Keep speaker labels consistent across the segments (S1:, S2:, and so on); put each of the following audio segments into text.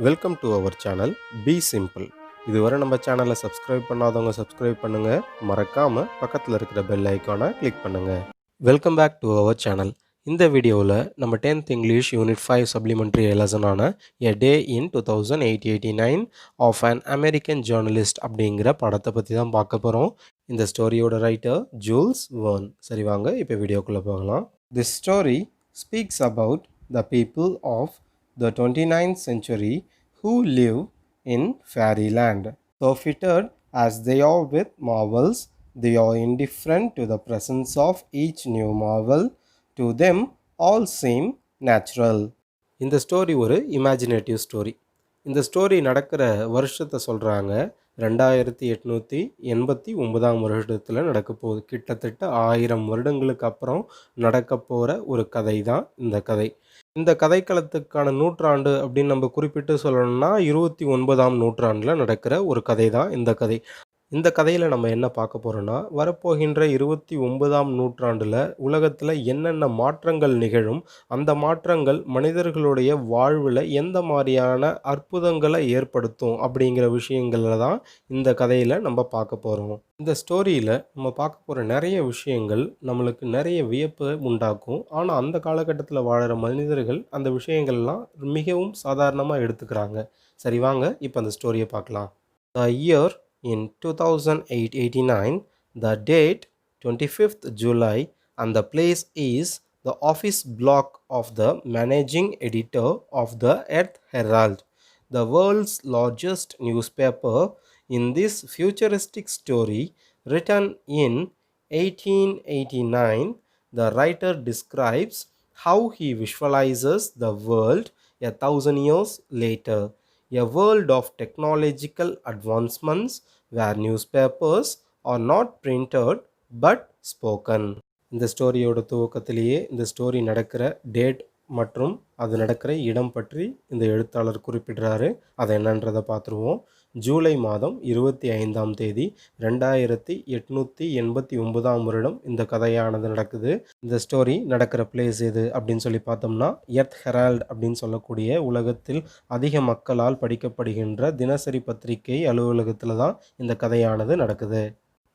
S1: Welcome to our channel be simple. இதுவரை நம்ம சேனலை சப்ஸ்கிரைப் பண்ணாதவங்க சப்ஸ்கிரைப் பண்ணுங்கள். மறக்காமல் பக்கத்தில் இருக்கிற பெல் ஐக்கானை கிளிக் பண்ணுங்கள். Welcome back to our channel. இந்த வீடியோவில் நம்ம 10th இங்கிலீஷ் யூனிட் 5 சப்ளிமெண்ட்ரி லெசனான a day in 2889 of an American journalist அப்படிங்கிற படத்தை பற்றி தான் பார்க்க போகிறோம். இந்த ஸ்டோரியோட ரைட்டர் ஜூல்ஸ் வெர்ன். சரி வாங்க இப்போ வீடியோக்குள்ளே போகலாம். This story speaks about the people of the 29th century who live in fairyland. Surfeited as they are with marvels, they are indifferent to the presence of each new marvel. To them, all seem natural. இந்த story ஒரு imaginative story. இந்த story நடக்கிற வருஷத்தை சொல்கிறாங்க. 2889 வருடத்தில் நடக்க போகுது. கிட்டத்தட்ட 1000 வருடங்களுக்கு அப்புறம் நடக்க போகிற ஒரு கதை தான் இந்த கதை. இந்த கதைக்களத்துக்கான நூற்றாண்டு அப்படின்னு நம்ம குறிப்பிட்டு சொல்லணும்னா 29ஆம் நூற்றாண்டில் நடக்கிற ஒரு கதை தான் இந்த கதை. இந்த கதையில் நம்ம என்ன பார்க்க போகிறோன்னா, வரப்போகின்ற 29ஆம் நூற்றாண்டில் உலகத்தில் என்னென்ன மாற்றங்கள் நிகழும், அந்த மாற்றங்கள் மனிதர்களுடைய வாழ்வில் எந்த மாதிரியான அற்புதங்களை ஏற்படுத்தும் அப்படிங்கிற விஷயங்களில் தான் இந்த கதையில் நம்ம பார்க்க போகிறோம். இந்த ஸ்டோரியில் நம்ம பார்க்க போகிற நிறைய விஷயங்கள் நம்மளுக்கு நிறைய வியப்பை உண்டாக்கும். ஆனால் அந்த காலகட்டத்தில் வாழுற மனிதர்கள் அந்த விஷயங்கள்லாம் மிகவும் சாதாரணமாக எடுத்துக்கிறாங்க. சரி வாங்க இப்போ அந்த ஸ்டோரியை பார்க்கலாம். The year in 2889, the date 25th July, and the place is the office block of the managing editor of the Earth Herald, the world's largest newspaper. In this futuristic story, written in 1889, the writer describes how he visualizes the world 1,000 years later. A world of technological advancements where newspapers are not printed but spoken. இந்த ஸ்டோரியோட துவக்கத்திலேயே இந்த story நடக்கிற date மற்றும் அது நடக்கிற இடம் பற்றி இந்த எழுத்தாளர் குறிப்பிடுறாரு. அதை என்னன்றதை பார்த்துருவோம். ஜூலை மாதம் 25ஆம் தேதி 2889 வருடம் இந்த கதையானது நடக்குது. இந்த ஸ்டோரி நடக்கிற பிளேஸ் எது அப்படின்னு சொல்லி பார்த்தோம்னா, எர்த் ஹெரால்ட் அப்படின்னு சொல்லக்கூடிய உலகத்தில் அதிக மக்களால் படிக்கப்படுகின்ற தினசரி பத்திரிகை அலுவலகத்தில் தான் இந்த கதையானது நடக்குது.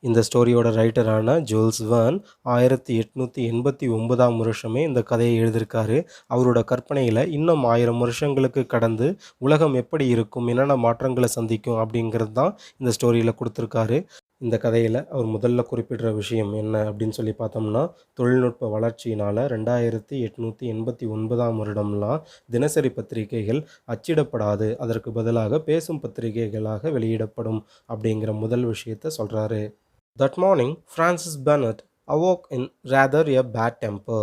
S1: இந்த ஸ்டோரியோட ரைட்டரான ஜூல்ஸ் வெர்ன் 1889 வருஷமே இந்த கதையை எழுதியிருக்காரு. அவரோட கற்பனையில் இன்னும் 1000 வருஷங்களுக்கு கடந்து உலகம் எப்படி இருக்கும், என்னென்ன மாற்றங்களை சந்திக்கும் அப்படிங்கிறது தான் இந்த ஸ்டோரியில் கொடுத்துருக்காரு. இந்த கதையில் அவர் முதல்ல குறிப்பிடுற விஷயம் என்ன அப்படின்னு சொல்லி பார்த்தோம்னா, தொழில்நுட்ப வளர்ச்சியினால் 2889 வருடம்லாம் தினசரி பத்திரிகைகள் அச்சிடப்படாது, அதற்கு பதிலாக பேசும் பத்திரிகைகளாக வெளியிடப்படும் அப்படிங்கிற முதல் விஷயத்தை சொல்கிறாரு. That morning, Francis Bennett awoke in rather a bad temper.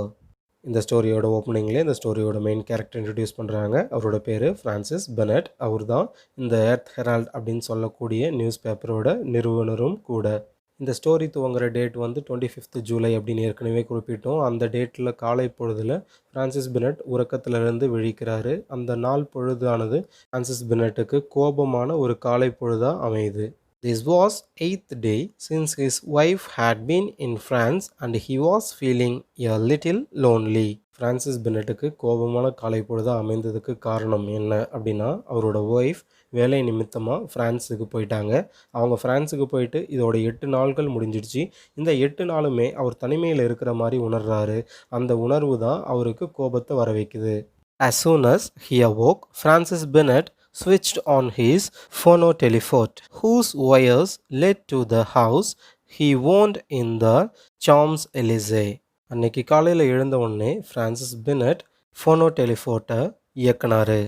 S1: இந்த ஸ்டோரியோட ஓப்பனிங்லேயே இந்த ஸ்டோரியோட மெயின் கேரக்டர் இன்ட்ரடியூஸ் பண்ணுறாங்க. அவரோட பேர் ஃப்ரான்சிஸ் பெனட். அவர் தான் இந்த எர்த் ஹெரால்ட் அப்படின்னு சொல்லக்கூடிய நியூஸ் பேப்பரோட நிறுவனரும் கூட. இந்த ஸ்டோரி துவங்குற டேட் வந்து 25th ஜூலை அப்படின்னு ஏற்கனவே குறிப்பிட்டோம். அந்த டேட்டில் காலை பொழுதில் ஃப்ரான்சிஸ் பெனட் உறக்கத்திலிருந்து விழிக்கிறாரு. அந்த நாள் பொழுதானது ஃப்ரான்சிஸ் பெனட்டுக்கு கோபமான ஒரு காலை பொழுதாக அமையுது. This was 8th day since his wife had been in France and he was feeling a little lonely. Francis பெனட்டுக்கு கோபமான காலை பொழுதாக அமைந்ததுக்கு காரணம் என்ன அப்படின்னா, அவரோட ஒய்ஃப் வேலை நிமித்தமாக ஃப்ரான்ஸுக்கு போயிட்டாங்க. அவங்க ஃப்ரான்ஸுக்கு போயிட்டு இதோட 8 நாட்கள் முடிஞ்சிடுச்சு. இந்த 8 நாளுமே அவர் தனிமையில் இருக்கிற மாதிரி உணர்றாரு. அந்த உணர்வு தான் அவருக்கு கோபத்தை வர வைக்குது. As soon as he awoke, Francis Bennett switched on his phonotelephone, whose wires led to the house he owned in the Champs-Élysées. அன்னைக்கு காலையில் எழுந்த உடனே ஃப்ரான்சிஸ் பெனட் ஃபோனோடெலிஃபோட்டை இயக்குனார்.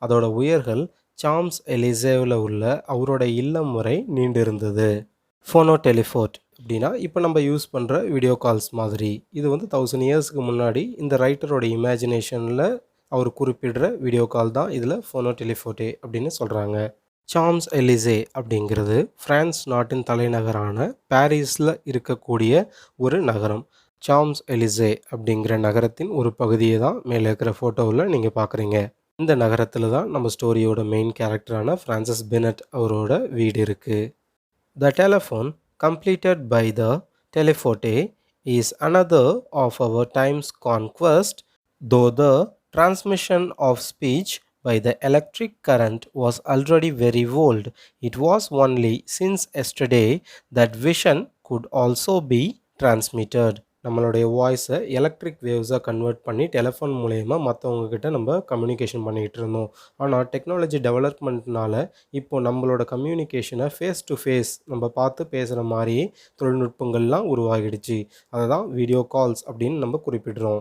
S1: அதோட உயர்கள் சாம்ஸ் எலிசேவில் உள்ள அவரோட இல்லம் வரை நீண்டிருந்தது. ஃபோனோடெலிஃபோட் அப்படின்னா இப்போ நம்ம யூஸ் பண்ணுற வீடியோ கால்ஸ் மாதிரி. இது வந்து 1000 இயர்ஸ்க்கு முன்னாடி இந்த ரைட்டரோட இமேஜினேஷனில் அவர் குறிப்பிடுற வீடியோ கால் தான் இதில் ஃபோனோடெலிஃபோட்டே அப்படின்னு சொல்கிறாங்க. சாம்ஸ் எலிசே அப்படிங்கிறது பிரான்ஸ் நாட்டின் தலைநகரான பாரிஸில் இருக்கக்கூடிய ஒரு நகரம். சாம்ஸ் எலிசே அப்படிங்கிற நகரத்தின் ஒரு பகுதியை தான் மேலே இருக்கிற ஃபோட்டோவில் நீங்கள் பார்க்குறீங்க. இந்த நகரத்தில் தான் நம்ம ஸ்டோரியோட மெயின் கேரக்டரான ஃப்ரான்சிஸ் பெனட் அவரோட வீடு இருக்குது. The telephone completed by the telephote is another of our time's conquest, though the transmission of speech by the electric current was already very old. It was only since yesterday that vision could also be transmitted. நம்மளுடைய வாய்ஸை electric வேவ்ஸாக convert பண்ணி telephone மூலயமா மற்றவங்க கிட்ட நம்ம communication பண்ணிகிட்டு இருந்தோம். ஆனால் டெக்னாலஜி டெவலப்மெண்ட்னால இப்போ நம்மளோட கம்யூனிகேஷனை ஃபேஸ் டு ஃபேஸ் நம்ம பார்த்து பேசுகிற மாதிரி தொழில்நுட்பங்கள்லாம் உருவாகிடுச்சு. அதை தான் வீடியோ கால்ஸ் அப்படின்னு நம்ம குறிப்பிடுறோம்.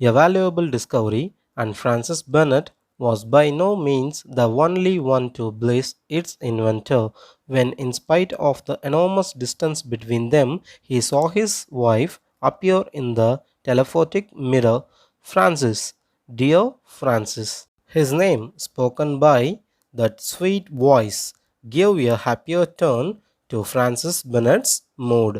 S1: A valuable discovery, and Francis Bennett was by no means the only one to bless its inventor when, in spite of the enormous distance between them, he saw his wife appear in the telephotic mirror. Francis, dear Francis. His name, spoken by that sweet voice, gave a happier turn to Francis Bennett's mood.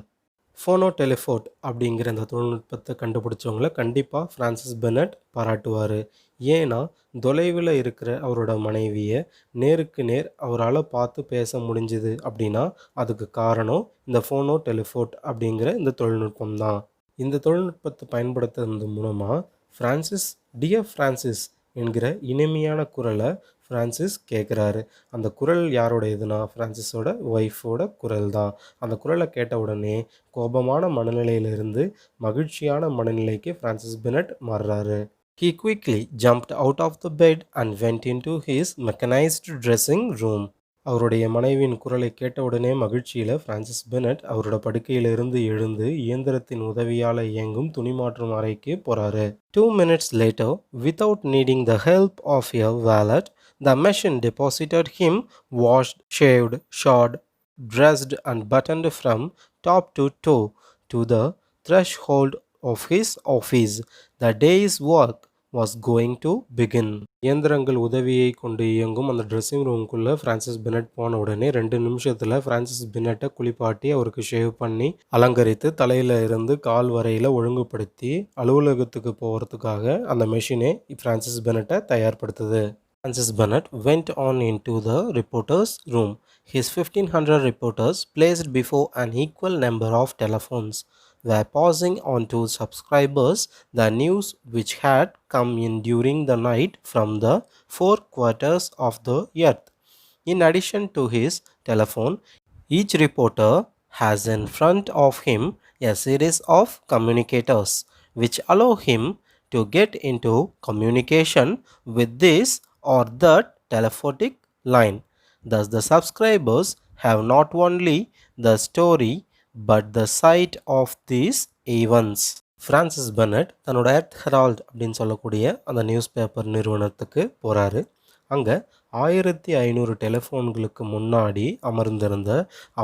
S1: ஃபோனோடெலிஃபோட் அப்படிங்கிற இந்த தொழில்நுட்பத்தை கண்டுபிடிச்சவங்கள கண்டிப்பாக Francis Bennett பாராட்டுவார். ஏன்னா தொலைவில் இருக்கிற அவரோட மனைவியை நேருக்கு நேர் அவரால் பார்த்து பேச முடிஞ்சுது அப்படின்னா அதுக்கு காரணம் இந்த ஃபோனோடெலிஃபோட் அப்படிங்கிற இந்த தொழில்நுட்பம் தான். இந்த தொழில்நுட்பத்தை பயன்படுத்துறது மூலமாக ஃப்ரான்சிஸ், டியர் ஃப்ரான்சிஸ் என்கிற இனிமையான குரலை ஃப்ரான்சிஸ் கேட்குறாரு. அந்த குரல் யாரோடையதுன்னா ஃப்ரான்சிஸோட ஒய்ஃபோட குரல் தான். அந்த குரலை கேட்ட உடனே கோபமான மனநிலையிலிருந்து மகிழ்ச்சியான மனநிலைக்கு ஃப்ரான்சிஸ் பெனட் மாறுறாரு. He quickly jumped out of the bed and went into his mechanized dressing room. அவருடைய மனைவியின் குரலை கேட்டவுடனே மகிழ்ச்சியில் ஃப்ரான்சிஸ் பெனட் அவரோட படுக்கையிலிருந்து எழுந்து இயந்திரத்தின் உதவியால் இயங்கும் துணிமாற்றும் அறைக்கு போகிறாரு. 2 minutes later, without needing the help of a valet, the machine deposited him washed, shaved, shod, dressed and buttoned from top to toe to the threshold of his office. The day's work was going to begin. இயந்திரங்கள் உதவியை கொண்டு இயங்கும் அந்த dressing ரூம்குள்ளே Francis Bennett போன உடனே 2 நிமிஷத்தில் Francis பெனட்டை குளிப்பாட்டி அவருக்கு ஷேவ் பண்ணி அலங்கரித்து தலையில் இருந்து கால் வரையில் ஒழுங்குபடுத்தி அலுவலகத்துக்கு போகிறதுக்காக அந்த மெஷினே Francis பெனட்டை தயார்படுத்துது. Francis Bennett went on into the reporter's room. His 1500 reporters, placed before an equal number of telephones, were passing on to subscribers the news which had come in during the night from the 4 quarters of the earth. In addition to his telephone, each reporter has in front of him a series of communicators which allow him to get into communication with this or that telephotic line. Thus, the subscribers have not only the story but the sight of these events. Francis Bennett தன்னோட Earth Herald அப்படின்னு சொல்லக்கூடிய அந்த news paper நிறுவனத்துக்கு போகிறாரு. அங்கே 1500 டெலிஃபோன்களுக்கு முன்னாடி அமர்ந்திருந்த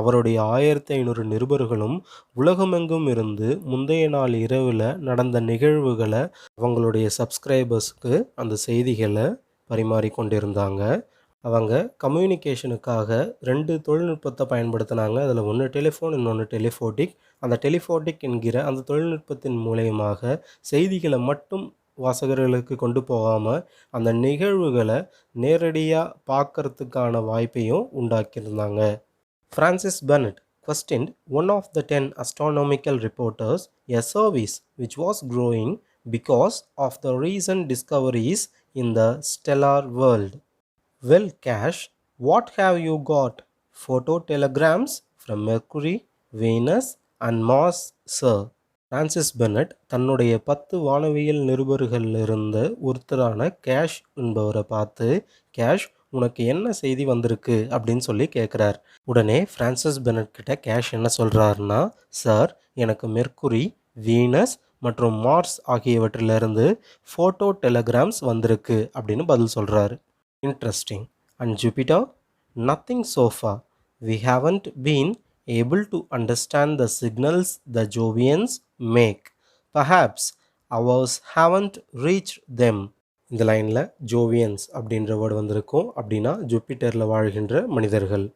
S1: அவருடைய 1500 நிருபர்களும் உலகமெங்கும் இருந்து முந்தைய நாள் இரவில் நடந்த நிகழ்வுகளை அவங்களுடைய சப்ஸ்கிரைபர்ஸுக்கு அந்த செய்திகளை பரிமாறிக்கொண்டிருந்தாங்க. அவங்க கம்யூனிகேஷனுக்காக 2 தொழில்நுட்பத்தை பயன்படுத்தினாங்க. அதில் ஒன்று டெலிஃபோன், இன்னொன்று டெலிஃபோட்டிக். அந்த டெலிஃபோட்டிக் என்கிற அந்த தொழில்நுட்பத்தின் மூலயமாக செய்திகளை மட்டும் வாசகர்களுக்கு கொண்டு போகாமல் அந்த நிகழ்வுகளை நேரடியாக பார்க்கறதுக்கான வாய்ப்பையும் உண்டாக்கியிருந்தாங்க. Francis Bennett questioned one of the 10 astronomical reporters, a service which was growing because of the recent discoveries in the stellar world. Well, Cash, what have you got? Photo telegrams from Mercury, Venus and Mars, sir. Francis Bennett தன்னுடைய 10 வானவியல் நிருபர்களில் இருந்த ஒருத்தரான cash என்பவரை பார்த்து, cash, உனக்கு என்ன செய்தி வந்திருக்கு அப்படின்னு சொல்லி கேட்குறார். உடனே ஃப்ரான்சிஸ் பெனட் கிட்ட கேஷ் என்ன சொல்கிறாருன்னா, சார், எனக்கு மெர்க்குரி, வீனஸ் மற்றும் மார்ஸ் ஆகியவற்றிலிருந்து ஃபோட்டோ டெலகிராம்ஸ் வந்திருக்கு அப்படின்னு பதில் சொல்கிறாரு. Interesting. And Jupiter? Nothing so far. We haven't been able to understand the signals the Jovians make. Perhaps ours haven't reached them. இந்த லைனில் ஜோவியன்ஸ் அப்படின்ற வேர்டு வந்திருக்கும். அப்படின்னா ஜூப்பிட்டரில் வாழ்கின்ற மனிதர்கள்.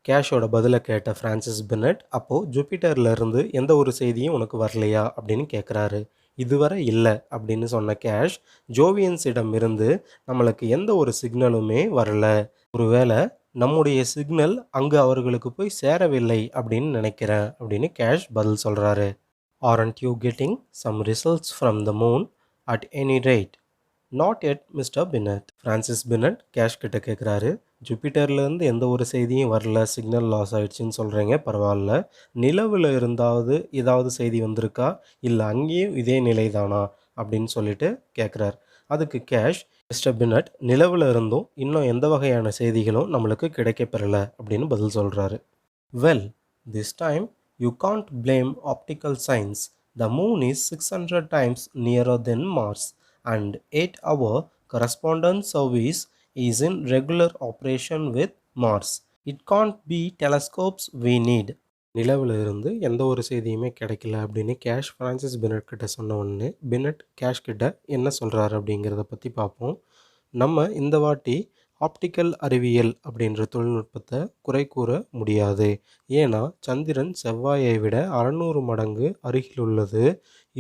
S1: கேஷோட பதிலை கேட்ட ஃப்ரான்சிஸ் பெனட், அப்போது ஜூப்பிட்டர்லேருந்து எந்த ஒரு செய்தியும் உனக்கு வரலையா அப்படின்னு கேட்குறாரு. இதுவரை இல்லை அப்படின்னு சொன்ன கேஷ், ஜோவியன்ஸிடம் இருந்து நம்மளுக்கு எந்த ஒரு சிக்னலுமே வரலை, ஒருவேளை நம்முடைய சிக்னல் அங்கே அவர்களுக்கு போய் சேரவில்லை அப்படின்னு நினைக்கிறேன் அப்படின்னு கேஷ் பதில் சொல்கிறாரு. Aren't you getting some results from the moon? At any rate, not yet Mister Bennett. Francis Bennett cash கிட்ட கேட்குறாரு. ஜூபிட்டர்லேருந்து எந்த ஒரு செய்தியும் வரல, சிக்னல் லாஸ் ஆயிடுச்சுன்னு சொல்கிறீங்க, பரவாயில்ல. நிலவில் இருந்தாவது ஏதாவது செய்தி வந்திருக்கா, இல்லை அங்கேயும் இதே நிலை தானா அப்படின்னு சொல்லிட்டு கேட்குறார். அதுக்கு கேஷ், மிஸ்டர் பின்னட், நிலவில் இருந்தும் இன்னும் எந்த வகையான செய்திகளும் நம்மளுக்கு கிடைக்கப்பெறலை அப்படின்னு பதில் சொல்கிறாரு. Well, this time you can't blame optical science. The moon is 600 times nearer than Mars, and 8-hour correspondence service is in regular operation with Mars. It can't be telescopes we need. நிலவில் இருந்து எந்த ஒரு செய்தியுமே கிடைக்கல அப்படின்னு cash Francis பின்னட் கிட்ட சொன்ன உடனே பின்னட் cash கிட்ட என்ன சொல்கிறாரு அப்படிங்கிறத பற்றி பார்ப்போம். நம்ம இந்த வாட்டி ஆப்டிக்கல் அறிவியல் அப்படின்ற தொழில்நுட்பத்தை குறை கூற முடியாது. ஏன்னா சந்திரன் செவ்வாயை விட 600 மடங்கு அருகில் உள்ளது.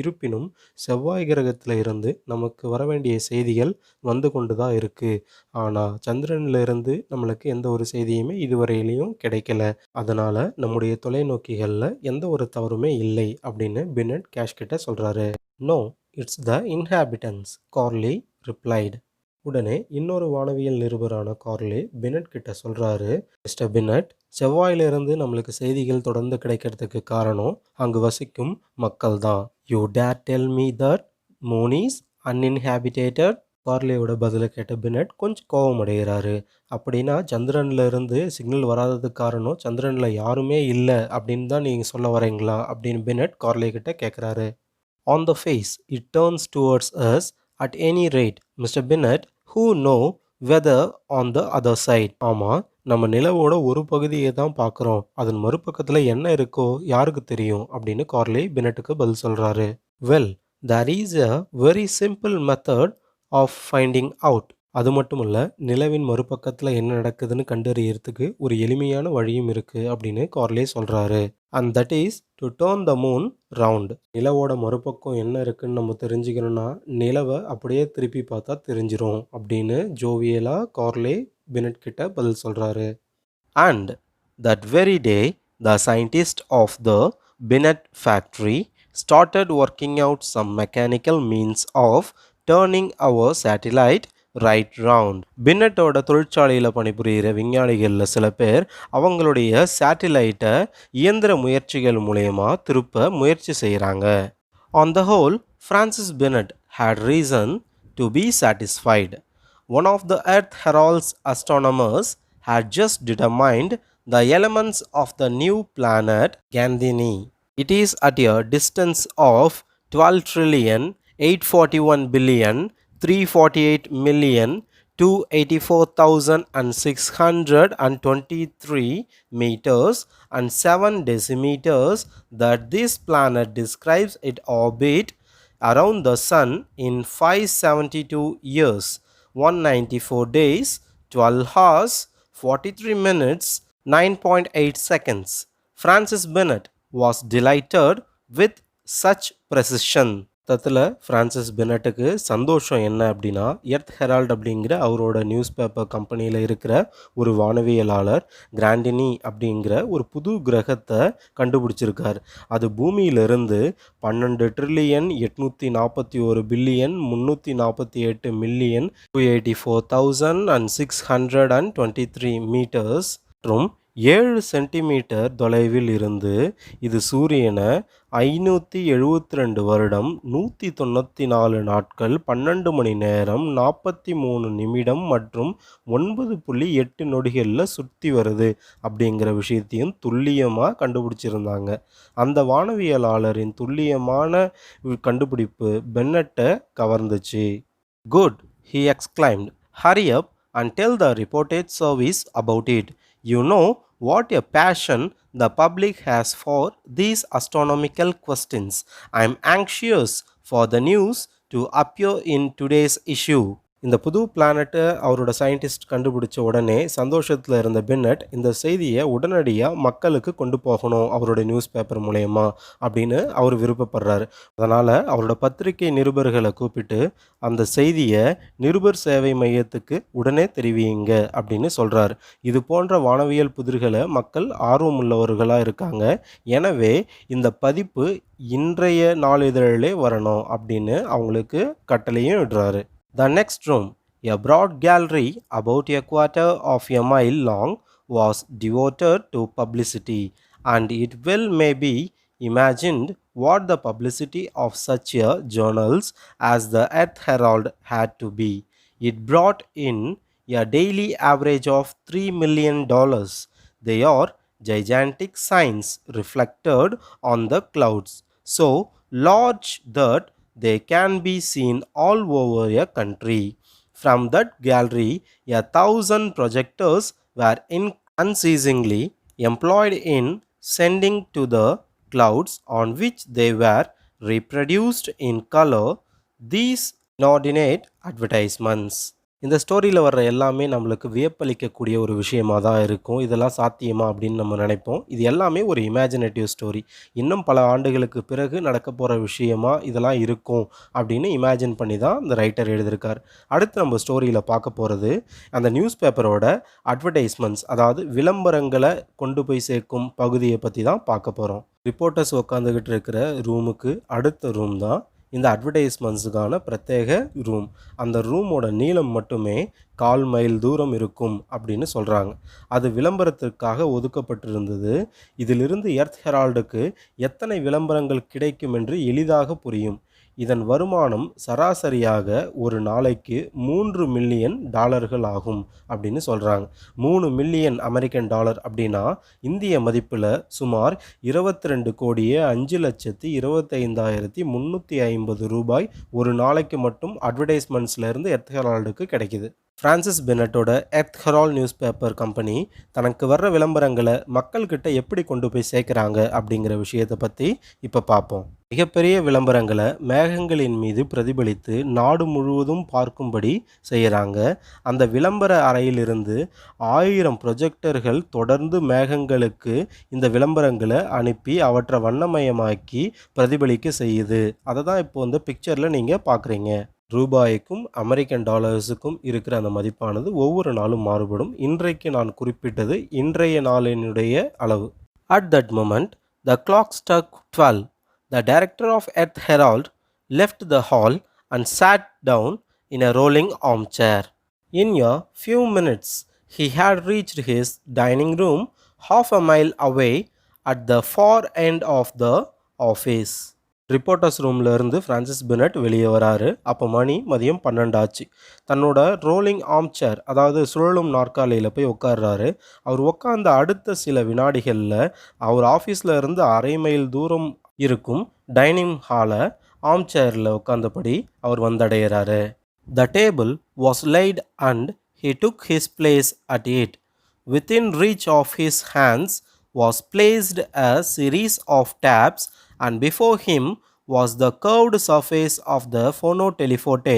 S1: இருப்பினும் செவ்வாய் கிரகத்தில் இருந்து நமக்கு வர வேண்டிய செய்திகள் வந்து கொண்டு தான் இருக்குது. ஆனால் சந்திரனில் இருந்து நம்மளுக்கு எந்த ஒரு செய்தியுமே இதுவரையிலையும் கிடைக்கல. அதனால் நம்முடைய தொலைநோக்கிகளில் எந்த ஒரு தவறுமே இல்லை அப்படின்னு பின்னட் கேஷ் கிட்ட சொல்கிறாரு. No, it's the inhabitants, Corley replied. உடனே இன்னொரு வானவியல் நிருபரான கார்லே பெனட் கிட்ட சொல்கிறாரு. மிஸ்டர் பெனட், செவ்வாயிலிருந்து நம்மளுக்கு செய்திகள் தொடர்ந்து கிடைக்கிறதுக்கு காரணம் அங்கு வசிக்கும் மக்கள் தான். You dare tell me that moon is uninhabited? கார்லேயோட பதிலை கேட்ட பெனட் கொஞ்சம் கோபம் அடைகிறாரு. அப்படின்னா சந்திரனில் இருந்து சிக்னல் வராததுக்கு காரணம் சந்திரனில் யாருமே இல்லை அப்படின்னு தான் நீங்கள் சொல்ல வரீங்களா அப்படின்னு பெனட் கார்லே கிட்ட கேட்குறாரு. On the face, it turns towards us. At any rate, Mr. Bennett, who know weather on the other side? ஆமாம், நம்ம நிலவோட ஒரு பகுதியை தான் பார்க்குறோம். அதன் மறுபக்கத்தில் என்ன இருக்கோ யாருக்கு தெரியும் அப்படின்னு கார்லே பெனட்டுக்கு பதில் சொல்கிறாரு. Well, there is a very simple method of finding out. அது மட்டும் இல்லை, நிலவின் மறுபக்கத்தில் என்ன நடக்குதுன்னு கண்டறியறதுக்கு ஒரு எளிமையான வழியும் இருக்குது அப்படின்னு கார்லே சொல்கிறாரு. And that is to turn the moon round. நிலவோட மறுபக்கம் என்ன இருக்குன்னு நம்ம தெரிஞ்சுக்கணும்னா நிலவை அப்படியே திருப்பி பார்த்தா தெரிஞ்சிரும் அப்படின்னு ஜோவியலாக கார்லே பெனட் கிட்ட பதில் சொல்கிறாரு. And that very day the scientist of the Bennett factory started working out some mechanical means of turning our satellite right round. பின்னட்டோட தொழிற்சாலையில் பணிபுரிகிற விஞ்ஞானிகளில் சில பேர் அவங்களுடைய சேட்டிலைட்டை இயந்திர முயற்சிகள் மூலயமா திருப்ப முயற்சி செய்கிறாங்க. On the whole, Francis Bennett had reason to be satisfied. One of the Earth Herald's astronomers had just determined the elements of the new planet Gandini. It is at a distance of 12 trillion 841 billion 348,284,623 meters and 7 decimeters that this planet describes its orbit around the sun in 572 years, 194 days, 12 hours, 43 minutes, 9.8 seconds. Francis Bennett was delighted with such precision. தத்தில் Francis பெனட்டுக்கு சந்தோஷம் என்ன அப்படின்னா, earth Herald அப்படிங்கிற அவரோட news paper கம்பெனியில் இருக்கிற ஒரு வானவியலாளர் கிராண்டினி அப்படிங்கிற ஒரு புது கிரகத்தை கண்டுபிடிச்சிருக்கார். அது பூமியிலிருந்து 12 ட்ரில்லியன் 841 பில்லியன் 348 மில்லியன் 284,623 மீட்டர்ஸ் மற்றும் 7 சென்டிமீட்டர் தொலைவில் இருந்து இது சூரியனை 572 வருடம் 194 நாட்கள் 12 மணி நேரம் 43 நிமிடம் மற்றும் 9.8 நொடிகளில் சுற்றி வருது அப்படிங்கிற விஷயத்தையும் துல்லியமாக கண்டுபிடிச்சிருந்தாங்க. அந்த வானவியலாளரின் துல்லியமான கண்டுபிடிப்பு பென்னட்டை கவர்ந்துச்சு. Good, he exclaimed. Hurry up and tell the reportage service about it. You know what a passion the public has for these astronomical questions. I am anxious for the news to appear in today's issue. இந்த புது பிளானட்டை அவரோட scientist கண்டுபிடிச்ச உடனே சந்தோஷத்தில் இருந்த Bennett இந்த செய்தியை உடனடியாக மக்களுக்கு கொண்டு போகணும் அவரோட நியூஸ் பேப்பர் மூலயமா அப்படின்னு அவர் விருப்பப்படுறாரு. அதனால் அவரோட பத்திரிகை நிருபர்களை கூப்பிட்டு அந்த செய்தியை நிருபர் சேவை மையத்துக்கு உடனே தெரிவிங்க அப்படின்னு சொல்கிறார். இது போன்ற வானவியல் புதிர்களை மக்கள் ஆர்வமுள்ளவர்களாக இருக்காங்க. எனவே இந்த பதிப்பு இன்றைய நாளிதழிலே வரணும் அப்படின்னு அவங்களுக்கு கட்டளையும் விடுறாரு. The next room, a broad gallery about a quarter of a mile long, was devoted to publicity, and it will may be imagined what the publicity of such a journals as the Earth Herald had to be. It brought in a daily average of $3 million. They are gigantic signs reflected on the clouds, so large that they can be seen all over a country. From that gallery, 1,000 projectors were unceasingly employed in sending to the clouds on which they were reproduced in color these inordinate advertisements. இந்த ஸ்டோரியில் வர்ற எல்லாமே நம்மளுக்கு வியப்பளிக்கக்கூடிய ஒரு விஷயமா தான் இருக்கும். இதெல்லாம் சாத்தியமா அப்படின்னு நம்ம நினைப்போம். இது எல்லாமே ஒரு இமேஜினேட்டிவ் ஸ்டோரி. இன்னும் பல ஆண்டுகளுக்கு பிறகு நடக்க போகிற விஷயமா இதெல்லாம் இருக்கும் அப்படின்னு இமேஜின் பண்ணி தான் இந்த ரைட்டர் எழுதியிருக்கார். அடுத்து நம்ம ஸ்டோரியில் பார்க்க போகிறது அந்த நியூஸ் பேப்பரோட அட்வர்டைஸ்மெண்ட்ஸ், அதாவது விளம்பரங்களை கொண்டு போய் சேர்க்கும் பகுதியை பற்றி தான் பார்க்க போகிறோம். ரிப்போர்ட்டர்ஸ் உட்காந்துக்கிட்டு இருக்கிற ரூமுக்கு அடுத்த ரூம் தான் இந்த அட்வர்டைஸ்மெண்ட்ஸுக்கான பிரத்யேக ரூம். அந்த ரூமோட நீளம் மட்டுமே 1/4 மைல் தூரம் இருக்கும் அப்படின்னு சொல்கிறாங்க. அது விளம்பரத்திற்காக ஒதுக்கப்பட்டிருந்தது. இதிலிருந்து எர்த் ஹெரால்டுக்கு எத்தனை விளம்பரங்கள் கிடைக்கும் என்று எளிதாக புரியும். இதன் வருமானம் சராசரியாக ஒரு நாளைக்கு $3 மில்லியன் ஆகும் அப்படின்னு சொல்கிறாங்க. 3 மில்லியன் அமெரிக்கன் டாலர் அப்படின்னா இந்திய மதிப்பில் சுமார் 22,25,350 ரூபாய் ஒரு நாளைக்கு மட்டும் அட்வர்டைஸ்மெண்ட்ஸ்லேருந்து எர்த் ஹெரால்டுக்கு கிடைக்கிது. ஃப்ரான்சிஸ் பென்னட்டோட Earth Herald newspaper company தனக்கு வர்ற விளம்பரங்களை மக்கள்கிட்ட எப்படி கொண்டு போய் சேர்க்குறாங்க அப்படிங்கிற விஷயத்தை பற்றி இப்போ பார்ப்போம். மிகப்பெரிய விளம்பரங்களை மேகங்களின் மீது பிரதிபலித்து நாடு முழுவதும் பார்க்கும்படி செய்கிறாங்க. அந்த விளம்பர அறையிலிருந்து 1000 ப்ரொஜெக்டர்கள் தொடர்ந்து மேகங்களுக்கு இந்த விளம்பரங்களை அனுப்பி அவற்றை வண்ணமயமாக்கி பிரதிபலிக்க செய்யுது. அதை தான் இப்போ இந்த பிக்சரில் நீங்கள் பார்க்குறீங்க. ரூபாய்க்கும் அமெரிக்கன் டாலர்ஸுக்கும் இருக்கிற அந்த மதிப்பானது ஒவ்வொரு நாளும் மாறுபடும். இன்றைக்கு நான் குறிப்பிட்டது இன்றைய நாளினுடைய அளவு. At that moment the clock struck 12. The director of Earth Herald left the hall and sat down in a rolling armchair. In a few minutes, he had reached his dining room half a mile away at the far end of the office. Reporters ரூமில் இருந்து Francis Bennett வெளியே வராரு. அப்போ மணி மதியம் 12 ஆச்சு. தன்னோட rolling arm chair, அதாவது சுழலும் நாற்காலியில் போய் உட்கார்றாரு. அவர் உட்கார்ந்த அடுத்த சில வினாடிகளில் அவர் ஆஃபீஸில் இருந்து 1/2 மைல் தூரம் இருக்கும் டைனிங் ஹாலை ஆர்ம் சேரில் உட்கார்ந்தபடி அவர் வந்தடைகிறாரு. The table was light and he took his place at it. Within reach of his hands was placed a series of taps, and before him was the curved surface of the phonotelephote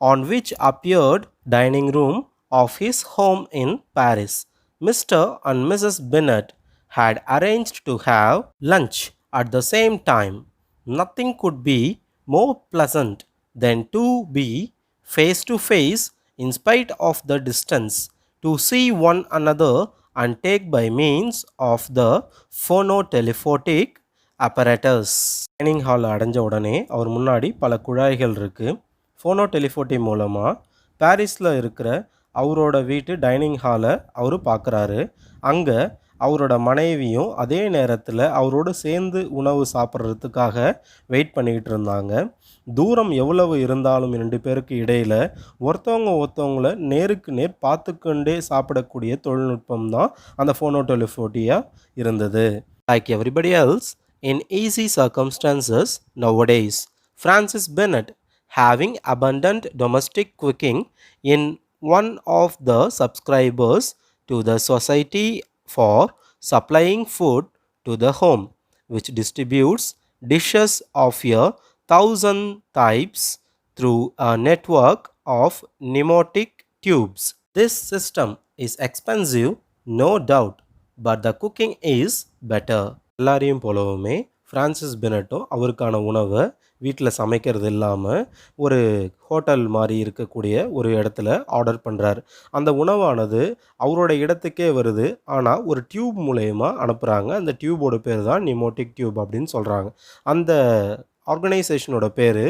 S1: on which appeared dining room of his home in Paris. Mr. and Mrs. Bennett had arranged to have lunch at the same time. Nothing could be more pleasant than to be face to face in spite of the distance, to see one another and take by means of the phonotelephotic apparatus. Dining hall அடைஞ்ச உடனே அவர் முன்னாடி பல குழாய்கள் இருக்குது. ஃபோனோடெலிஃபோட்டி மூலமாக பாரிஸில் இருக்கிற அவரோட வீட்டு டைனிங் ஹாலை அவர் பார்க்குறாரு. அங்கே அவரோட மனைவியும் அதே நேரத்தில் அவரோடு சேர்ந்து உணவு சாப்பிட்றதுக்காக வெயிட் பண்ணிக்கிட்டு இருந்தாங்க. தூரம் எவ்வளவு இருந்தாலும் 2 பேருக்கு இடையில் ஒருத்தவங்கள நேருக்கு நேர் பார்த்துக்கொண்டே சாப்பிடக்கூடிய தொழில்நுட்பம் தான் அந்த ஃபோனோடெலிஃபோட்டியாக இருந்தது. Like everybody else in easy circumstances nowadays, Francis Bennett, having abundant domestic cooking in one of the subscribers to the Society for Supplying Food to the Home, which distributes dishes of 1,000 types through a network of pneumatic tubes. This system is expensive, no doubt, but the cooking is better. எல்லாரையும் போலவுமே Francis பெனட்டும் அவருக்கான உணவை வீட்டில் சமைக்கிறது இல்லாமல் ஒரு hotel மாதிரி இருக்கக்கூடிய ஒரு இடத்துல ஆர்டர் பண்ணுறாரு. அந்த உணவானது அவரோட இடத்துக்கே வருது, ஆனால் ஒரு டியூப் மூலயமா அனுப்புகிறாங்க. அந்த டியூபோட பேர் தான் நிமோட்டிக் டியூப் அப்படின்னு சொல்கிறாங்க. அந்த ஆர்கனைசேஷனோட பேர்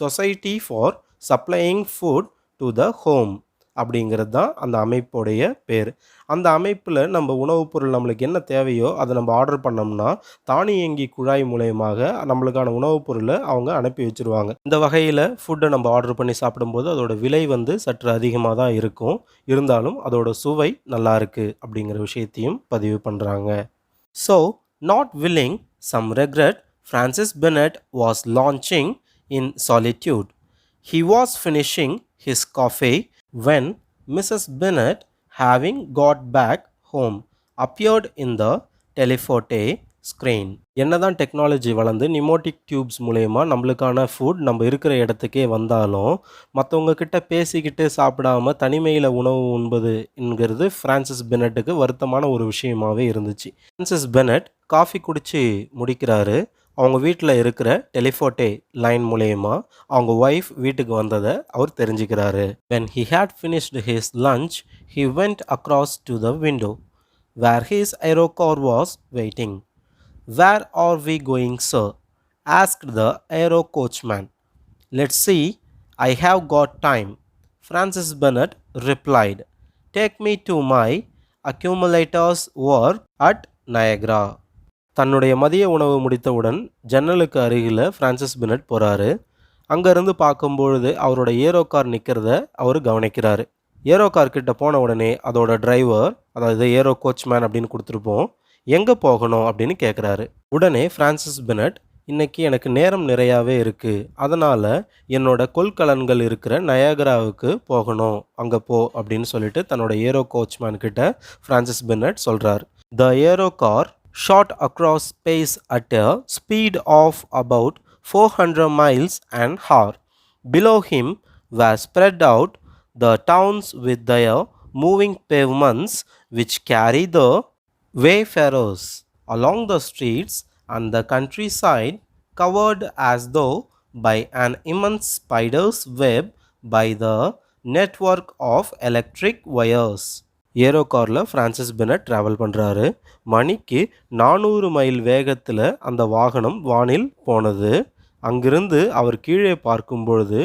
S1: society for supplying food to the home அப்படிங்கிறது தான் அந்த அமைப்புடைய பேர். அந்த அமைப்பில் நம்ம உணவுப் பொருள் நம்மளுக்கு என்ன தேவையோ அதை நம்ம ஆர்டர் பண்ணோம்னா தானியங்கி குழாய் மூலயமாக நம்மளுக்கான உணவுப் பொருளை அவங்க அனுப்பி வச்சுருவாங்க. இந்த வகையில் ஃபுட்டை நம்ம ஆர்டர் பண்ணி சாப்பிடும்போது அதோட விலை வந்து சற்று அதிகமாக தான் இருக்கும். இருந்தாலும் அதோட சுவை நல்லா இருக்கு அப்படிங்கிற விஷயத்தையும் பதிவு பண்ணுறாங்க. So, not willing, some regret, Francis Bennett was launching in solitude. He was finishing his coffee when Mrs. Bennett, having got back home, appeared in the telephote screen. என்னதான் டெக்னாலஜி வளர்ந்து நிமோட்டிக் டியூப்ஸ் மூலயமா நம்மளுக்கான ஃபுட் நம்ம இருக்கிற இடத்துக்கே வந்தாலும் மற்றவங்க கிட்ட பேசிக்கிட்டு சாப்பிடாம தனிமையில் உணவு உண்பது என்கிறது ஃப்ரான்சிஸ் பெனட்டுக்கு வருத்தமான ஒரு விஷயமாவே இருந்துச்சு. ஃப்ரான்சிஸ் பெனட் காஃபி குடிச்சு முடிக்கிறாரு. அவங்க வீட்டில் இருக்கிற டெலிஃபோட்டே லைன் மூலயமா அவங்க ஒய்ஃப் வீட்டுக்கு வந்ததை அவர் தெரிஞ்சுக்கிறாரு. When he had finished his lunch, he went across to the window where his aerocar was waiting. Where are we going, sir? Asked the aero coachman. Let's see, I have got time. Francis Bennett replied. Take me to my accumulator's work at Niagara. தன்னுடைய மதிய உணவு முடித்தவுடன் ஜன்னலுக்கு அருகில் Francis Bennett போகிறாரு. அங்கேருந்து பார்க்கும்பொழுது அவரோட ஏரோ கார் நிற்கிறத அவர் கவனிக்கிறாரு. ஏரோ கார் கிட்ட போன உடனே அதோட டிரைவர், அதாவது ஏரோ கோச்மேன் அப்படின்னு கொடுத்துருப்போம், எங்கே போகணும் அப்படின்னு கேட்குறாரு. உடனே ஃப்ரான்சிஸ் பெனட், இன்னைக்கு எனக்கு நேரம் நிறையாவே இருக்குது, அதனால் என்னோட கொள்கலன்கள் இருக்கிற நயாகராவுக்கு போகணும், அங்கே போ அப்படின்னு சொல்லிட்டு தன்னோட ஏரோ கோச்மேன் கிட்ட ஃப்ரான்சிஸ் பெனட் சொல்கிறார். த aero car shot across space at a speed of about 400 miles an hour. Below him were spread out the towns with their moving pavements which carry the wayfarers along the streets, and the countryside covered as though by an immense spider's web by the network of electric wires. Aero காரில் Francis Bennett travel பண்ணுறாரு. மணிக்கு 400 mile வேகத்தில் அந்த வாகனம் வானில் போனது. அங்கிருந்து அவர் கீழே பார்க்கும் பொழுது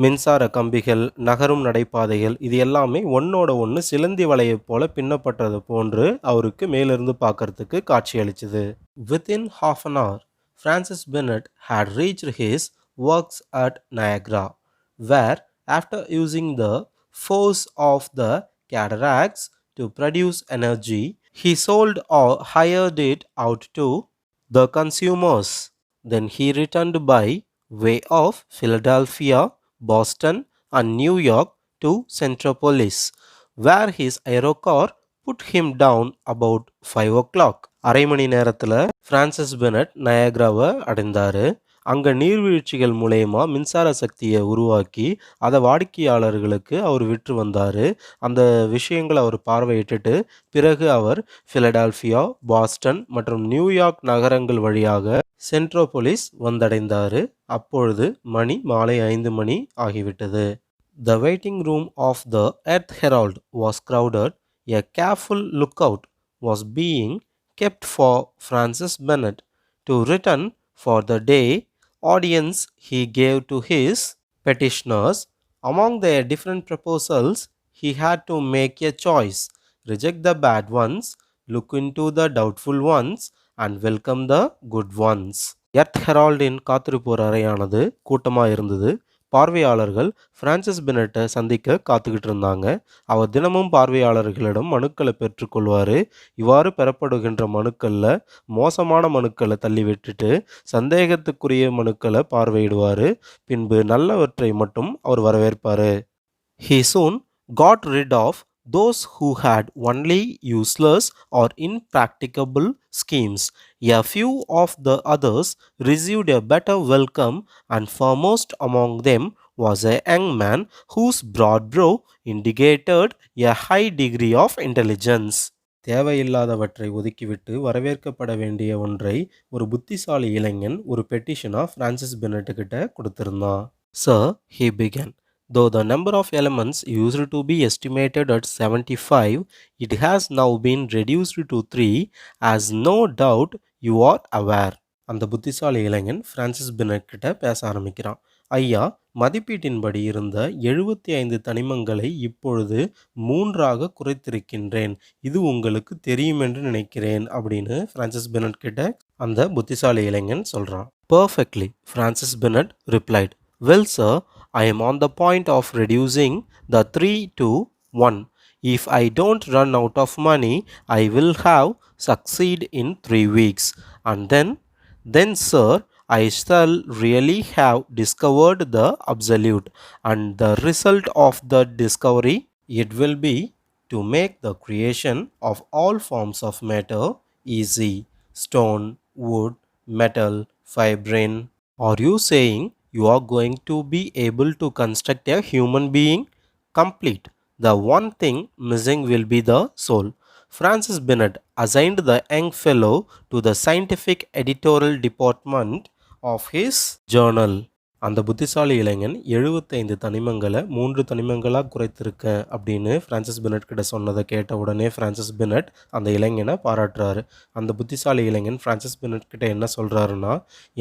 S1: மின்சார கம்பிகள், நகரும் நடைபாதைகள், இது எல்லாமே ஒன்றோட ஒன்று சிலந்தி வலையை போல பின்னப்பட்டது போன்று அவருக்கு மேலிருந்து பார்க்கறதுக்கு காட்சியளிச்சுது. Within half an hour, Francis Bennett had reached his works at Niagara, where after using the force of the cataracts to produce energy, he sold or hired it out to the consumers. Then he returned by way of Philadelphia, Boston, and New York to Centropolis, where his aerocar put him down about 5 o'clock. அரை மணி நேரத்தில் Francis Bennett நயாகராவை அடைந்தார். அங்கே நீர்வீழ்ச்சிகள் மூலயமா மின்சார சக்தியை உருவாக்கி அதை வாடிக்கையாளர்களுக்கு அவர் விற்று வந்தார். அந்த விஷயங்களை அவர் பார்வையிட்டுட்டு பிறகு அவர் ஃபிலடெல்ஃபியா, பாஸ்டன் மற்றும் நியூயார்க் நகரங்கள் வழியாக சென்ட்ரோபோலிஸ் வந்தடைந்தார். அப்பொழுது மணி மாலை 5 மணி ஆகிவிட்டது. The waiting room of the Earth Herald was crowded. A careful lookout was being kept for Francis Bennett to return for the day audience he gave to his petitioners. Among their different proposals, he had to make a choice, reject the bad ones, look into the doubtful ones, and welcome the good ones. Earth ஹெரால்டின் காத்திருப்போர் அறையானது கூட்டமாக இருந்தது. பார்வையாளர்கள் Francis பெனட்டை சந்திக்க காத்துக்கிட்டு இருந்தாங்க. அவர் தினமும் பார்வையாளர்களிடம் மனுக்களை பெற்றுக்கொள்வார். இவ்வாறு பெறப்படுகின்ற மனுக்களில் மோசமான மனுக்களை தள்ளி விட்டுட்டு சந்தேகத்துக்குரிய மனுக்களை பார்வையிடுவார். பின்பு நல்லவற்றை மட்டும் அவர் வரவேற்பார். He soon got rid of those who had only useless or impracticable schemes. A few of the others received a better welcome, and foremost among them was a young man whose broad brow indicated a high degree of intelligence. தேவையில்லாதவற்றை ஒதுக்கிவிட்டு வரவேற்கப்பட வேண்டிய ஒன்றை ஒரு புத்திசாலி இளைஞன் ஒரு பெட்டிஷனாக Francis Bennett கிட்ட கொடுத்திருந்தான். Sir, he began. Though the number of elements used to be estimated at 75, it has now been reduced to 3, as no doubt you are aware. அந்த புத்திசாலி இளைஞன் ஃப்ரான்சிஸ் பெனட் கிட்ட பேச ஆரம்பிக்கிறான். ஐயா, மதிப்பீட்டின்படி இருந்த 75 தனிமங்களை இப்பொழுது 3ஆக குறைத்திருக்கின்றேன். இது உங்களுக்கு தெரியுமென்று நினைக்கிறேன் அப்படின்னு பிரான்சிஸ் பெனட் கிட்ட அந்த புத்திசாலி இளைஞன் சொல்றான். Perfectly, Francis Bennett replied. Well, sir, I am on the point of reducing the 3 to 1. If I don't run out of money, I will have succeed in 3 weeks. And then, sir, I shall really have discovered the absolute. And the result of the discovery, it will be to make the creation of all forms of matter easy. Stone, wood, metal, fibrine. Are you saying you are going to be able to construct a human being? Complete. The one thing missing will be the soul. Francis Bennett assigned the young fellow to the scientific editorial department of his journal. அந்த புத்திசாலி இளைஞன் 75 தனிமங்களை 3 தனிமங்களாக குறைத்திருக்க அப்படின்னு Francis Bennett கிட்ட சொன்னதை கேட்ட உடனே Francis Bennett அந்த இளைஞனை பாராட்டுறாரு. அந்த புத்திசாலி இளைஞன் பிரான்சிஸ் பெனட் கிட்ட என்ன சொல்கிறாருன்னா,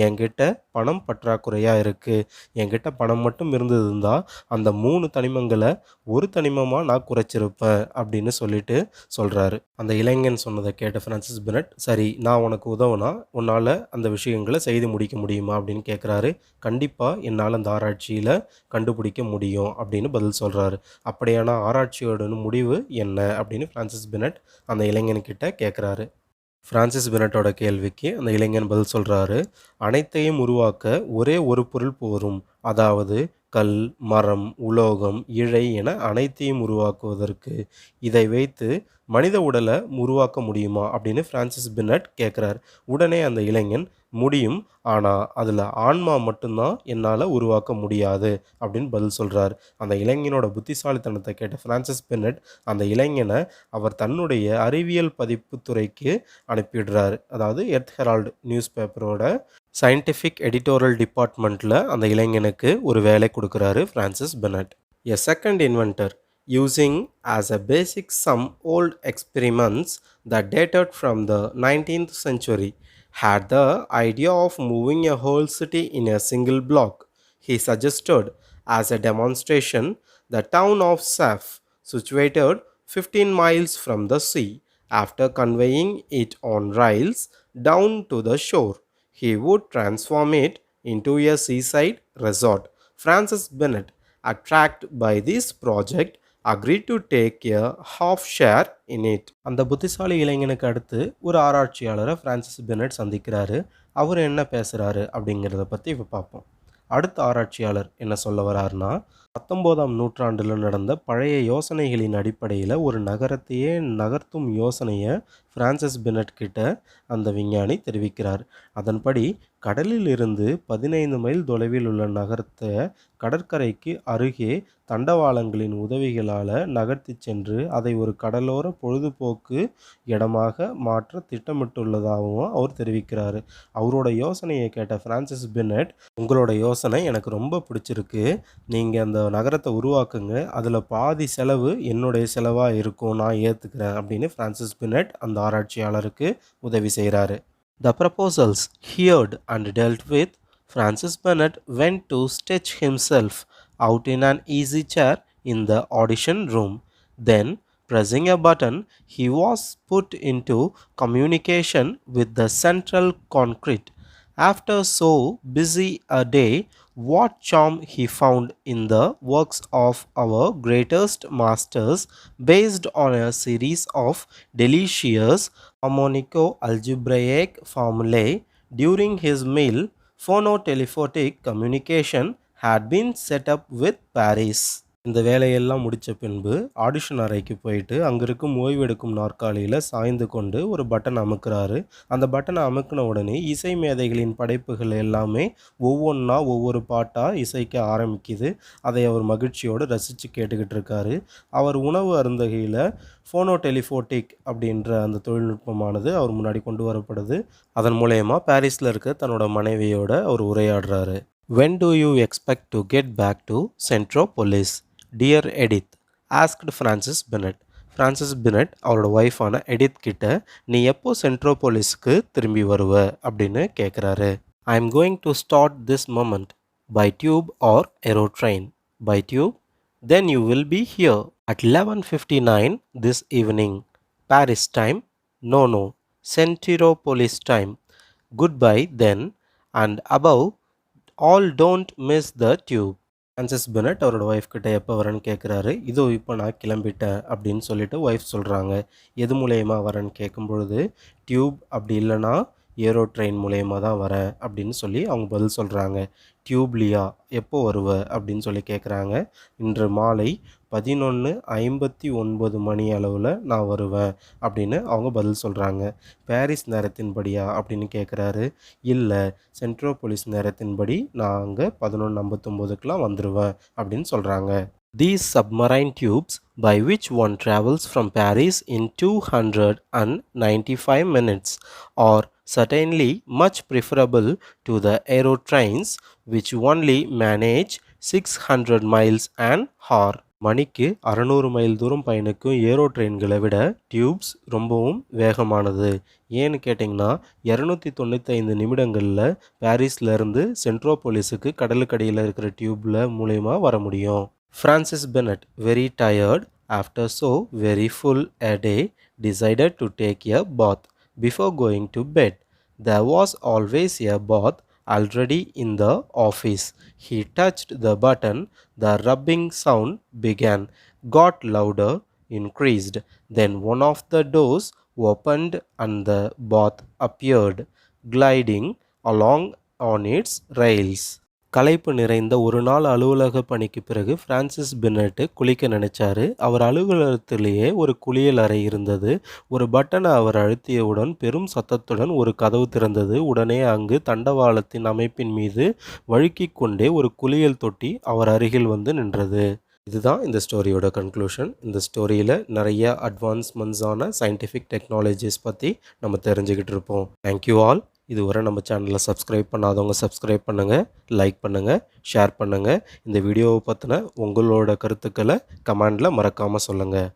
S1: என்கிட்ட பணம் பற்றாக்குறையாக இருக்குது, என்கிட்ட பணம் மட்டும் இருந்ததுன்னா அந்த 3 தனிமங்களை ஒரு தனிமமாக நான் குறைச்சிருப்பேன் அப்படின்னு சொல்லிட்டு சொல்கிறாரு. அந்த இளைஞன் சொன்னதை கேட்ட பிரான்சிஸ் பெனட், சரி நான் உனக்கு உதவுனா உன்னால் அந்த விஷயங்களை செய்து முடிக்க முடியுமா அப்படின்னு கேட்குறாரு. கண்டிப்பாக என்னால் அந்த ஆராய்ச்சியில் கண்டுபிடிக்க முடியும் அப்படின்னு பதில் சொல்கிறாரு. அப்படியான ஆராய்ச்சியோட முடிவு என்ன அப்படின்னு பிரான்சிஸ் பெனட் அந்த இளைஞன்கிட்ட கேட்குறாரு. பிரான்சிஸ் பெனட்டோட கேள்விக்கு அந்த இளைஞன் பதில் சொல்கிறாரு. அனைத்தையும் உருவாக்க ஒரே ஒரு பொருள் போரும், அதாவது கல், மரம், உலோகம், இழை என அனைத்தையும் உருவாக்குவதற்கு. இதை வைத்து மனித உடலை உருவாக்க முடியுமா அப்படின்னு பிரான்சிஸ் பெனட் கேட்குறார். உடனே அந்த இளைஞன், முடியும், ஆனால் அதில் ஆன்மா மட்டும்தான் என்னால் உருவாக்க முடியாது அப்படின்னு பதில் சொல்கிறார். அந்த இளைஞனோட புத்திசாலித்தனத்தை கேட்ட பிரான்சிஸ் பெனட் அந்த இளைஞனை அவர் தன்னுடைய அறிவியல் பதிப்பு துறைக்கு அனுப்பிடுறார். அதாவது எர்த் ஹெரால்டு நியூஸ் பேப்பரோட சயின்டிஃபிக் எடிட்டோரியல் டிபார்ட்மெண்ட்டில் அந்த இளைஞனுக்கு ஒரு வேலை கொடுக்குறாரு Francis Bennett. A second inventor using as a basic some old experiments that dated from the 19th century, had the idea of moving a whole city in a single block. He suggested as a demonstration the town of Saf, situated 15 miles from the sea. After conveying it on rails down to the shore, he would transform it into a seaside resort. Francis Bennett, attracted by this project, agreed to take a half share in it. அந்த புத்திசாலி இளைஞனுக்கு அடுத்து ஒரு ஆராய்ச்சியாளரை Francis Bennett சந்திக்கிறாரு. அவர் என்ன பேசுகிறாரு அப்படிங்கிறத பற்றி இப்போ பார்ப்போம். அடுத்த ஆராய்ச்சியாளர் என்ன சொல்ல வராருன்னா, 19ஆம் நூற்றாண்டில் நடந்த பழைய யோசனைகளின் அடிப்படையில் ஒரு நகரத்தையே நகர்த்தும் யோசனையை பிரான்சிஸ் பெனட் கிட்ட அந்த விஞ்ஞானி தெரிவிக்கிறார். அதன்படி கடலில் இருந்து 15 மைல் தொலைவில் உள்ள நகரத்தை கடற்கரைக்கு அருகே தண்டவாளங்களின் உதவிகளால் நகர்த்தி சென்று அதை ஒரு கடலோர பொழுதுபோக்கு இடமாக மாற்ற திட்டமிட்டுள்ளதாகவும் அவர் தெரிவிக்கிறார். அவரோட யோசனையை கேட்ட பிரான்சிஸ் பெனட், உங்களோட யோசனை எனக்கு ரொம்ப பிடிச்சிருக்கு, நீங்கள் அந்த நகரத்தை உருவாக்குங்க, அதில் பாதி செலவு என்னுடைய செலவாக இருக்கும், நான் ஏற்றுக்கிறேன் அப்படின்னு பிரான்சிஸ் பெனட் அந்த ஆராய்ச்சியாளருக்கு உதவி செய்கிறாரு. The proposals heard and dealt with, Francis Bennett went to stretch himself out in an easy chair in the audition room. Then, pressing a button, he was put into communication with the central concrete. After so busy a day, what charm he found in the works of our greatest masters, based on a series of delicious harmonico-algebraic formulae. During his meal, phonotelephonic communication had been set up with Paris. இந்த வேலையெல்லாம் முடித்த பின்பு audition அறைக்கு போயிட்டு அங்கே இருக்கும் ஓய்வெடுக்கும் நாற்காலியில் சாய்ந்து கொண்டு ஒரு பட்டன் அமுக்குறாரு. அந்த பட்டனை அமுக்கின உடனே இசை மேதைகளின் படைப்புகள் எல்லாமே ஒவ்வொன்றா ஒவ்வொரு பாட்டாக இசைக்க ஆரம்பிக்குது. அதை அவர் மகிழ்ச்சியோடு ரசித்து கேட்டுக்கிட்டு இருக்காரு. அவர் உணவு அருந்தகையில் ஃபோனோடெலிஃபோட்டிக் அப்படின்ற அந்த தொழில்நுட்பமானது அவர் முன்னாடி கொண்டு வரப்படுது. அதன் மூலயமா பாரிஸில் இருக்க தன்னோட மனைவியோட அவர் உரையாடுறாரு. When do you expect to get back to Centropolis, dear Edith? asked Francis Bennett. Francis Bennett அவரோட ஒய்ஃபான எடித் கிட்ட, நீ எப்போ சென்ட்ரோபோலிஸ்க்கு திரும்பி வருவ அப்படின்னு கேட்குறாரு. I am going to start this moment. by tube or aerotrain. By tube, then you will be here at 11:59 this evening. Paris time? No. Centropolis time. Goodbye then, and above all, don't miss the tube. Francis Bennett அவரோட wife கிட்ட எப்போ வரேன்னு கேட்குறாரு. இதோ இப்போ நான் கிளம்பிட்டேன் அப்படின்னு சொல்லிட்டு ஒய்ஃப் சொல்கிறாங்க. எது மூலயமா வரேன்னு கேட்கும் பொழுது, டியூப் அப்படி இல்லைன்னா ஏரோ ட்ரெயின் மூலயமா தான் வரேன் அப்படின்னு சொல்லி அவங்க பதில் சொல்கிறாங்க. டியூப்லியா எப்போ வருவ அப்படின்னு சொல்லி கேட்குறாங்க. இன்று மாலை 11:59 மணி அளவில் நான் வருவேன் அப்படின்னு அவங்க பதில் சொல்கிறாங்க. பாரிஸ் நேரத்தின்படியா அப்படின்னு கேட்குறாரு. இல்லை, சென்ட்ரோபோலிஸ் நேரத்தின்படி நான் அங்கே 11:59க்குலாம் வந்துடுவேன் அப்படின்னு சொல்கிறாங்க. These submarine tubes by which one travels from Paris in 295 minutes are certainly much preferable to the aerotrains which only manage 600 miles an hour. மணிக்கு 600 மைல் தூரம் பயணிக்கும் ஏரோ ட்ரெயின்களை விட டியூப்ஸ் ரொம்பவும் வேகமானது. ஏன்னு கேட்டிங்கன்னா 295 நிமிடங்களில் பாரிஸ்லேருந்து சென்ட்ரோபோலிஸுக்கு கடலுக்கடியில் இருக்கிற டியூப்பில் மூலயமா வர முடியும். Francis Bennett, very tired after so very full a day, decided to take a bath before going to bed. There was always a bath already in the office. He touched the button, the rubbing sound began, got louder, increased. Then one of the doors opened and the bath appeared, gliding along on its rails. களைப்பு நிறைந்த ஒரு நாள் அலுவலக பணிக்கு பிறகு Francis Bennett குளிக்க நினைச்சாரு. அவர் அலுவலகத்திலேயே ஒரு குளியல் அறை இருந்தது. ஒரு பட்டனை அவர் அழுத்தியவுடன் பெரும் சத்தத்துடன் ஒரு கதவு திறந்தது. உடனே அங்கு தண்டவாளத்தின் அமைப்பின் மீது வழுக்கிக் கொண்டே ஒரு குளியல் தொட்டி அவர் அருகில் வந்து நின்றது. இதுதான் இந்த ஸ்டோரியோட கன்க்ளூஷன். இந்த ஸ்டோரியில் நிறைய அட்வான்ஸ்மெண்ட்ஸான சயின்டிஃபிக் டெக்னாலஜிஸ் பற்றி நம்ம தெரிஞ்சுக்கிட்டு இருப்போம். Thank you all. இதுவரை நம்ம சேனலை சப்ஸ்கிரைப் பண்ணாதவங்க சப்ஸ்கிரைப் பண்ணுங்கள், லைக் பண்ணுங்கள், ஷேர் பண்ணுங்கள். இந்த வீடியோவை பற்றின உங்களோட கருத்துக்களை கமெண்டில் மறக்காமல் சொல்லுங்கள்.